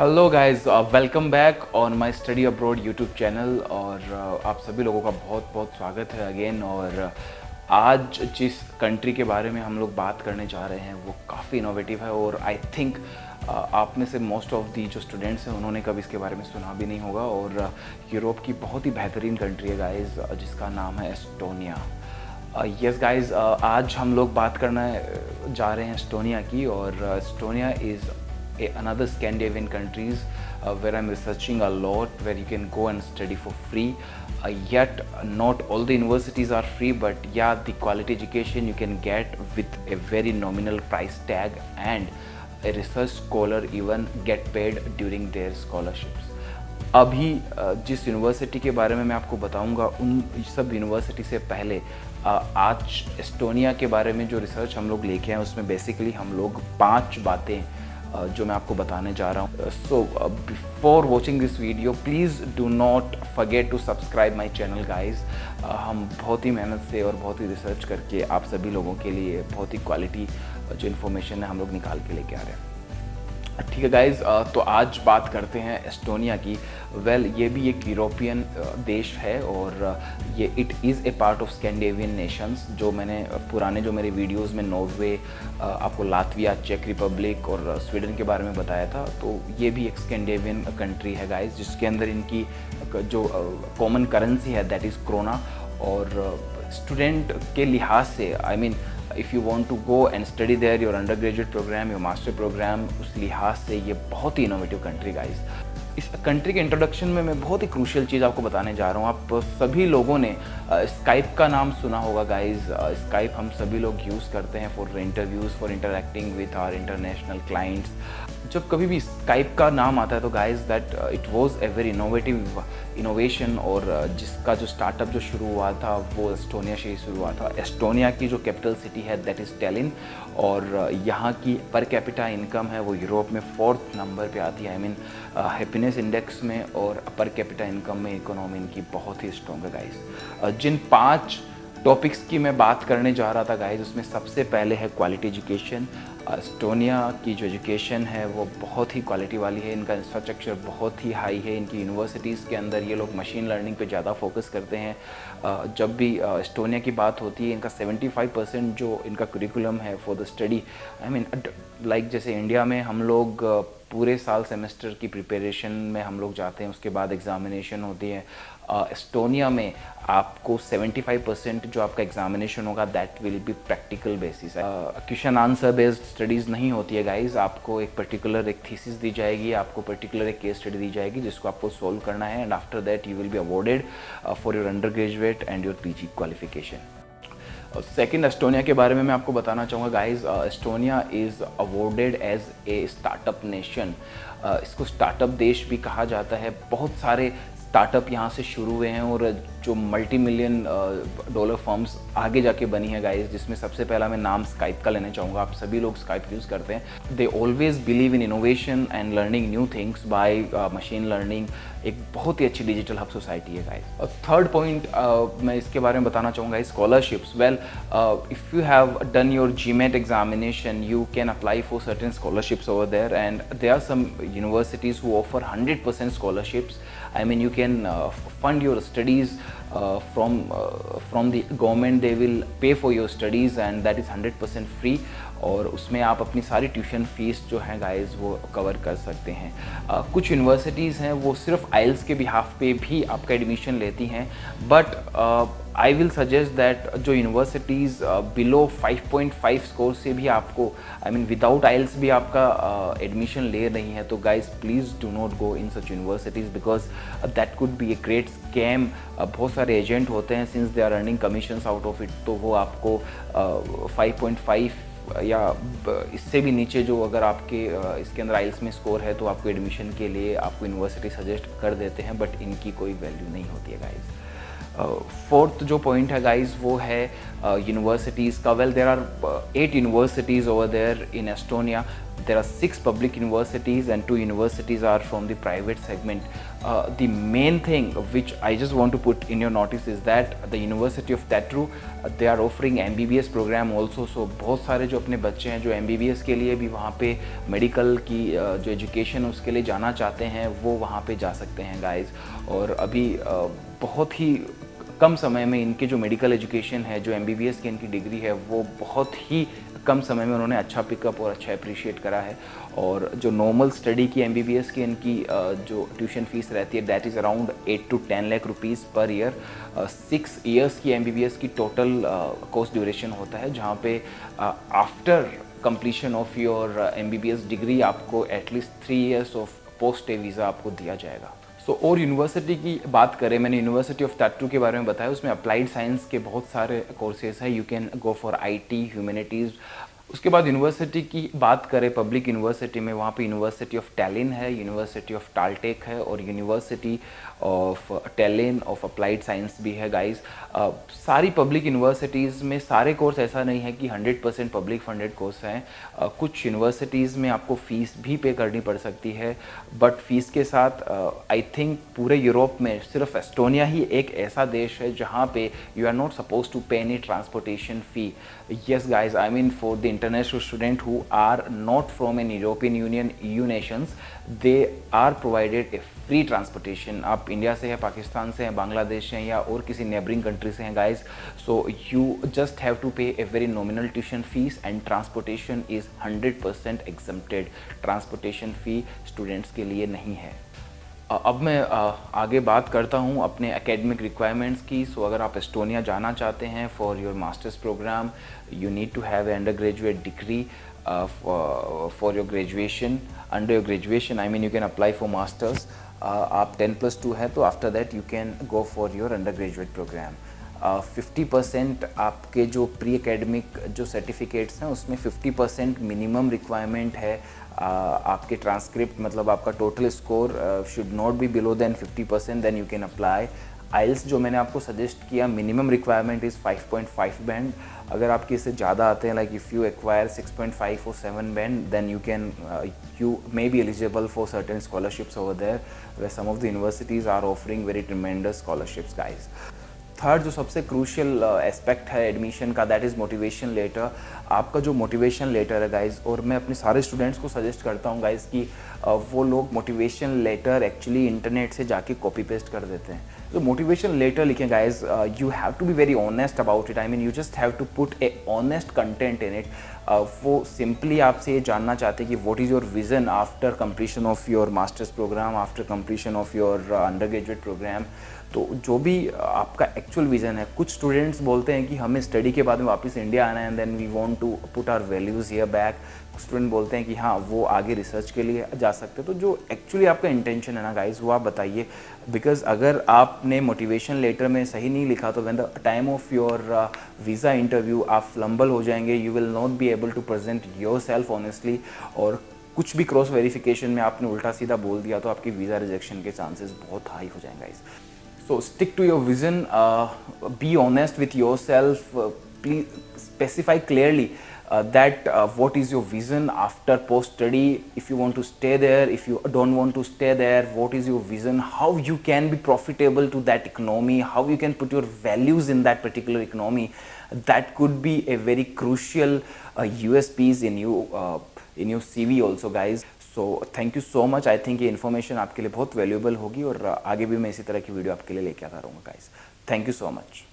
Hello guys, welcome back on my study abroad YouTube channel. और आप सभी लोगों का बहुत बहुत स्वागत है अगेन। और आज जिस कंट्री के बारे में हम लोग बात करने जा रहे हैं वो काफ़ी इनोवेटिव है और आई थिंक आप में से मोस्ट ऑफ दी जो स्टूडेंट्स हैं उन्होंने कभी इसके बारे में सुना भी नहीं होगा। और यूरोप की बहुत ही बेहतरीन कंट्री है गाइस, जिसका नाम है एस्टोनिया। यस गाइस, आज हम लोग बात करना जा रहे हैं एस्टोनिया की। और Estonia is another Scandinavian countries where I'm researching a lot, where you can go and study for free. Yet not all the universities are free, but yeah, the quality education you can get with a very nominal price tag, and a research scholar even get paid during their scholarships. अभी जिस university के बारे में मैं आपको बताऊंगा उन सब यूनिवर्सिटी से पहले आज एस्टोनिया के बारे में जो रिसर्च हम लोग लेके आए उसमें बेसिकली हम लोग 5 बातें जो मैं आपको बताने जा रहा हूँ। So before watching this video please do not forget to subscribe my channel guys. हम बहुत ही मेहनत से और बहुत ही रिसर्च करके आप सभी लोगों के लिए बहुत ही क्वालिटी जो इन्फॉर्मेशन है हम लोग निकाल के लेके आ रहे हैं। ठीक है गाइज, तो आज बात करते हैं एस्टोनिया की। वेल, ये भी एक यूरोपियन देश है और ये it is a part of Scandinavian Nations. जो मैंने पुराने जो मेरे वीडियोस में नॉर्वे, आपको लातविया, चेक रिपब्लिक और स्वीडन के बारे में बताया था, तो ये भी एक स्कैंडिनेवियन कंट्री है गाइज, जिसके अंदर इनकी जो कॉमन करेंसी है दैट इज़ क्रोना। और स्टूडेंट के लिहाज से I mean if you want to go and study there your undergraduate program, your master program, उस लिहाज से ये बहुत ही इनोवेटिव कंट्री गाइस। इस कंट्री के इंट्रोडक्शन में मैं बहुत ही क्रूशियल चीज़ आपको बताने जा रहा हूँ। आप सभी लोगों ने स्काइप का नाम सुना होगा गाइस। स्काइप हम सभी लोग यूज़ करते हैं for interviews, for interacting with our international clients. जब कभी भी स्काइप का नाम आता है तो guys that it was a very innovation. और जिसका जो स्टार्टअप जो शुरू हुआ था वो एस्टोनिया से ही शुरू हुआ था। एस्टोनिया की जो कैपिटल सिटी है दैट इज़ टैलिन, और यहाँ की पर कैपिटा इनकम है वो यूरोप में 4th नंबर पे आती है। आई मीन हैप्पीनेस इंडेक्स में और पर कैपिटा इनकम में इकोनॉमी इनकी बहुत ही स्ट्रॉन्ग है गाइस। जिन 5 टॉपिक्स की मैं बात करने जा रहा था गाइस, उसमें सबसे पहले है क्वालिटी एजुकेशन। एस्टोनिया की जो एजुकेशन है वो बहुत ही क्वालिटी वाली है। इनका इंफ्रास्ट्रक्चर बहुत ही हाई है। इनकी यूनिवर्सिटीज़ के अंदर ये लोग मशीन लर्निंग पे ज़्यादा फोकस करते हैं। जब भी एस्टोनिया की बात होती है, इनका 75% जो इनका करिकुलम है for the study, I mean like जैसे इंडिया में हम लोग पूरे साल सेमेस्टर की प्रिपरेशन में हम लोग जाते हैं, उसके बाद एग्ज़ामिनेशन होती है। एस्टोनिया में आपको 75% जो आपका एग्जामिनेशन होगा that will be practical basis. Question answer based studies नहीं होती है गाइज। आपको एक पर्टिकुलर एक थीसिस दी जाएगी, आपको पर्टिकुलर एक केस स्टडी दी जाएगी जिसको आपको सोल्व करना है, and after that you will be awarded for your undergraduate and your PG qualification. Second, Estonia के बारे में मैं आपको बताना चाहूँगा guys. Estonia is awarded as a startup nation. इसको स्टार्टअप देश भी कहा जाता है। बहुत सारे स्टार्टअप यहाँ से शुरू हुए हैं और जो $multi-million फर्म्स आगे जाके बनी है गाइस, जिसमें सबसे पहला मैं नाम स्काइप का लेना चाहूँगा। आप सभी लोग स्काइप यूज़ करते हैं। They always believe in innovation and learning new things by machine learning. एक बहुत ही अच्छी डिजिटल हब सोसाइटी है गाइस। और थर्ड पॉइंट मैं इसके बारे में बताना चाहूँगा scholarships. Well, if you have done your GMAT examination you can apply for certain scholarships over there, and there are some universities who offer 100% scholarships. I mean, you can fund your studies from the government. They will pay for your studies and that is 100% free. और उसमें आप अपनी सारी tuition fees जो है guys वो cover कर सकते हैं। कुछ यूनिवर्सिटीज़ हैं वो सिर्फ आइल्स के बिहाफ पे भी आपका एडमिशन लेती हैं, but I will suggest that जो यूनिवर्सिटीज़ बिलो 5.5 स्कोर से भी आपको आई मीन विदाउट आइल्स भी आपका एडमिशन ले रही हैं, तो guys please do not go in such universities because that could be a great scam. बहुत सारे एजेंट होते हैं, since they are earning commissions out of it, तो वो आपको 5.5 या इससे भी नीचे जो अगर आपके इसके अंदर आइल्स में स्कोर है तो आपको एडमिशन के लिए आपको यूनिवर्सिटी सजेस्ट कर देते हैं, बट इनकी कोई वैल्यू नहीं होती है गाइस। फोर्थ जो पॉइंट है गाइज वो है यूनिवर्सिटीज़ का। Well there are 8 universities over there in Estonia. There are 6 public universities and 2 universities are from the private segment. The main thing which I just want to put in your notice is that the University of Tatru, they are offering MBBS program also. So बहुत सारे जो अपने बच्चे हैं जो MBBS के लिए भी वहाँ पे मेडिकल की जो एजुकेशन उसके लिए जाना चाहते हैं वो वहाँ पे जा सकते हैं गाइज. और अभी बहुत ही कम समय में इनके जो मेडिकल एजुकेशन है, जो MBBS की इनकी डिग्री है, वो बहुत ही कम समय में उन्होंने अच्छा पिकअप और अच्छा अप्रिशिएट करा है. और जो नॉर्मल स्टडी की MBBS की इनकी जो ट्यूशन फीस रहती है that is around 8 to 10 lakh rupees per year. 6 years की MBBS की टोटल कोर्स ड्यूरेशन होता है, जहाँ पे after completion of your MBBS degree आपको at least 3 years of post stay visa आपको दिया जाएगा. और यूनिवर्सिटी की बात करें, मैंने यूनिवर्सिटी ऑफ टैटू के बारे में बताया. उसमें अप्लाइड साइंस के बहुत सारे कोर्सेज हैं. You can go for IT, humanities. उसके बाद यूनिवर्सिटी की बात करें पब्लिक यूनिवर्सिटी में, वहाँ पे यूनिवर्सिटी ऑफ टैलिन है, यूनिवर्सिटी ऑफ टालटेक है और university of Tallinn of applied science भी है गाइस. सारी पब्लिक यूनिवर्सिटीज़ में सारे कोर्स ऐसा नहीं है कि 100% पब्लिक फंडेड कोर्स हैं. कुछ यूनिवर्सिटीज़ में आपको फ़ीस भी पे करनी पड़ सकती है, बट फीस के साथ आई थिंक पूरे यूरोप में सिर्फ एस्टोनिया ही एक ऐसा देश है जहाँ पे you are not suppose to pay any transportation fee. Yes guys, I mean for the international student who are not from an European Union EU nations, they are provided a free transportation. आप India से हैं, पाकिस्तान से हैं, बांग्लादेश से हैं या और किसी नेबरिंग कंट्री से हैं guys, so you just have to pay a very nominal tuition fees and transportation is 100% exempted. Transportation fee students के लिए नहीं है. अब मैं आगे बात करता हूँ अपने एकेडमिक रिक्वायरमेंट्स की. सो अगर आप एस्टोनिया जाना चाहते हैं for your masters program, you need to have a undergraduate degree for your graduation. Under your graduation I mean you can apply for masters. आप 10+2 है तो after that you can go for your undergraduate program. 50% आपके जो pre academic जो certificates हैं उसमें 50% minimum requirement है. आपके ट्रांसक्रिप्ट मतलब आपका total score should not be below than 50%, then you can apply. IELTS जो मैंने आपको सजेस्ट किया, मिनिमम रिक्वायरमेंट इज़ 5.5 बैंड. अगर आपके इससे ज़्यादा आते हैं, like if you acquire 6.5 or 7 band, then you can you may be eligible for certain scholarships over there where some of the universities are offering very tremendous scholarships guys. Third जो सबसे crucial aspect है admission का, that is motivation letter. आपका जो motivation letter है guys, और मैं अपने सारे स्टूडेंट्स को सजेस्ट करता हूँ गाइज़ कि वो लोग मोटिवेशन लेटर एक्चुअली इंटरनेट से जाके कॉपी पेस्ट कर देते हैं. तो मोटिवेशन लेटर लिखें guys, you have to be very honest about it. I mean you just have to put a honest content in it. वो सिंपली आपसे ये जानना चाहते हैं कि what is your vision after completion of your masters program, after completion of your undergraduate program. तो जो भी आपका एक्चुअल विज़न है. कुछ स्टूडेंट्स बोलते हैं कि हमें स्टडी के बाद में वापस इंडिया आना है and then we want to put our values here back. Student बोलते हैं कि हाँ वो आगे रिसर्च के लिए जा सकते हैं. तो जो एक्चुअली आपका इंटेंशन है ना गाइज, वो आप बताइए. बिकॉज अगर आपने मोटिवेशन लेटर में सही नहीं लिखा तो when the time of your visa interview आप फ्लम्बल हो जाएंगे. You will not be able to present yourself honestly. और कुछ भी क्रॉस वेरिफिकेशन में आपने उल्टा सीधा बोल दिया तो आपकी वीज़ा रिजेक्शन के चांसेस बहुत हाई हो जाएंगे guys. So stick to your vision, be honest with yourself, please specify clearly that what is your vision after post study. If you want to stay there, if you don't want to stay there, what is your vision, how you can be profitable to that economy, how you can put your values in that particular economy. That could be a very crucial USPs in your CV also guys. So thank you so much. I think ये information आपके लिए बहुत valuable होगी और आगे भी मैं इसी तरह की वीडियो आपके लिए लेके आता रहूँगा guys. Thank you so much.